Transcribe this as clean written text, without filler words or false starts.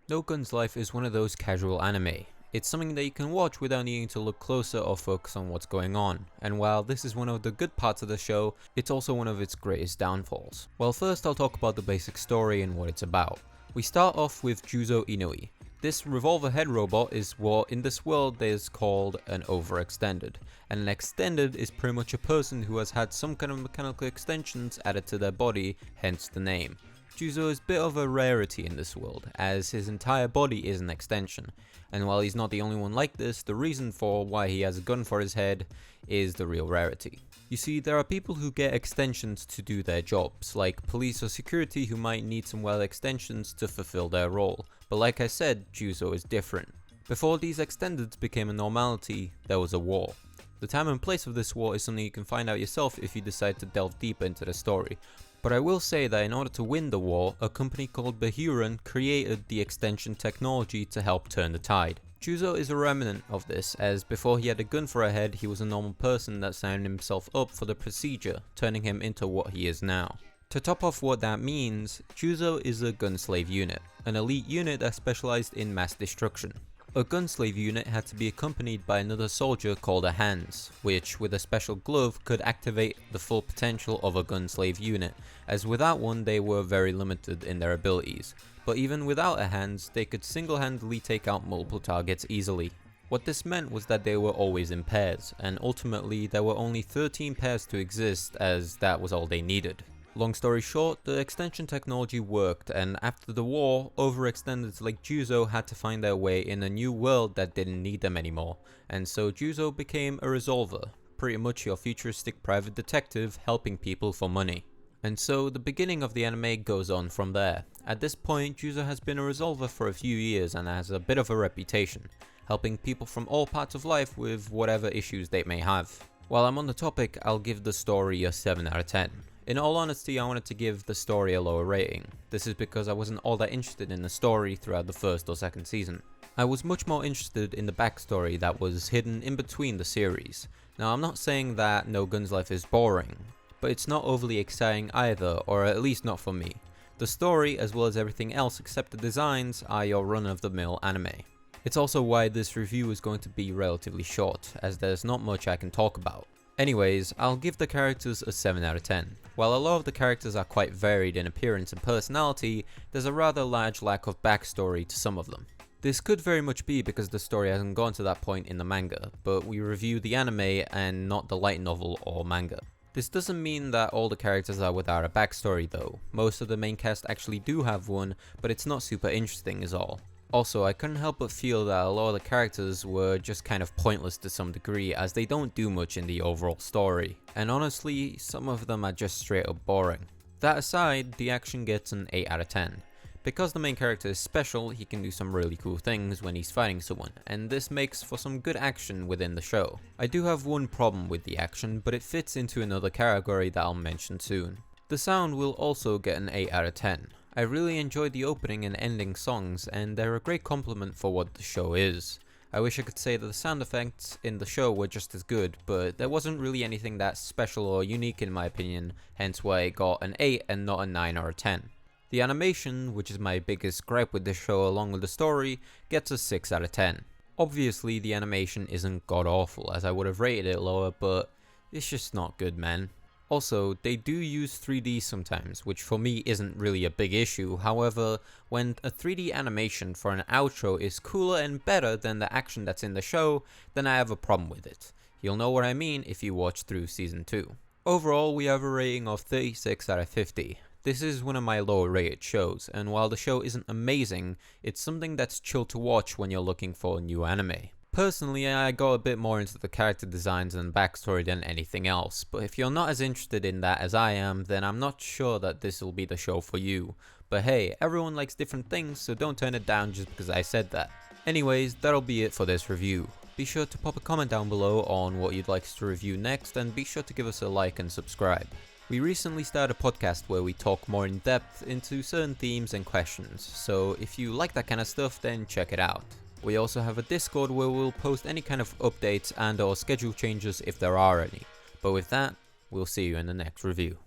No Guns Life is one of those casual anime. It's something that you can watch without needing to look closer or focus on what's going on, and while this is one of the good parts of the show, it's also one of its greatest downfalls. Well, first I'll talk about the basic story and what it's about. We start off with Juzo Inui. This revolver head robot is what in this world is called an overextended, and an extended is pretty much a person who has had some kind of mechanical extensions added to their body, hence the name. Juzo is a bit of a rarity in this world, as his entire body is an extension, and while he's not the only one like this, the reason for why he has a gun for his head is the real rarity. You see, there are people who get extensions to do their jobs, like police or security who might need some well extensions to fulfill their role, but like I said, Juzo is different. Before these extendeds became a normality, there was a war. The time and place of this war is something you can find out yourself if you decide to delve deeper into the story. But I will say that in order to win the war, a company called Behuren created the extension technology to help turn the tide. Juzo is a remnant of this, as before he had a gun for a head, he was a normal person that signed himself up for the procedure, turning him into what he is now. To top off what that means, Juzo is a gunslave unit, an elite unit that specialized in mass destruction. A gunslave unit had to be accompanied by another soldier called a Hands, which with a special glove could activate the full potential of a gunslave unit, as without one they were very limited in their abilities, but even without a Hands they could single-handedly take out multiple targets easily. What this meant was that they were always in pairs, and ultimately there were only 13 pairs to exist, as that was all they needed. Long story short, the extension technology worked, and after the war, overextendeds like Juzo had to find their way in a new world that didn't need them anymore, and so Juzo became a resolver, pretty much your futuristic private detective helping people for money. And so the beginning of the anime goes on from there. At this point, Juzo has been a resolver for a few years and has a bit of a reputation, helping people from all parts of life with whatever issues they may have. While I'm on the topic, I'll give the story a 7 out of 10. In all honesty, I wanted to give the story a lower rating. This is because I wasn't all that interested in the story throughout the first or second season. I was much more interested in the backstory that was hidden in between the series. Now, I'm not saying that No Guns Life is boring, but it's not overly exciting either, or at least not for me. The story, as well as everything else except the designs, are your run-of-the-mill anime. It's also why this review is going to be relatively short, as there's not much I can talk about. Anyways, I'll give the characters a 7 out of 10. While a lot of the characters are quite varied in appearance and personality, there's a rather large lack of backstory to some of them. This could very much be because the story hasn't gone to that point in the manga, but we review the anime and not the light novel or manga. This doesn't mean that all the characters are without a backstory though. Most of the main cast actually do have one, but it's not super interesting is all. Also, I couldn't help but feel that a lot of the characters were just kind of pointless to some degree, as they don't do much in the overall story, and honestly, some of them are just straight up boring. That aside, the action gets an 8 out of 10. Because the main character is special, he can do some really cool things when he's fighting someone, and this makes for some good action within the show. I do have one problem with the action, but it fits into another category that I'll mention soon. The sound will also get an 8 out of 10. I really enjoyed the opening and ending songs, and they're a great compliment for what the show is. I wish I could say that the sound effects in the show were just as good, but there wasn't really anything that special or unique in my opinion, hence why it got an 8 and not a 9 or a 10. The animation, which is my biggest gripe with this show along with the story, gets a 6 out of 10. Obviously the animation isn't god awful, as I would have rated it lower, but it's just not good, man. Also, they do use 3D sometimes, which for me isn't really a big issue. However, when a 3D animation for an outro is cooler and better than the action that's in the show, then I have a problem with it. You'll know what I mean if you watch through season 2. Overall, we have a rating of 36 out of 50. This is one of my lower rated shows, and while the show isn't amazing, it's something that's chill to watch when you're looking for a new anime. Personally, I go a bit more into the character designs and backstory than anything else, but if you're not as interested in that as I am, then I'm not sure that this will be the show for you. But hey, everyone likes different things, so don't turn it down just because I said that. Anyways, that'll be it for this review. Be sure to pop a comment down below on what you'd like us to review next, and be sure to give us a like and subscribe. We recently started a podcast where we talk more in depth into certain themes and questions, so if you like that kind of stuff, then check it out. We also have a Discord where we'll post any kind of updates and or schedule changes if there are any. But with that, we'll see you in the next review.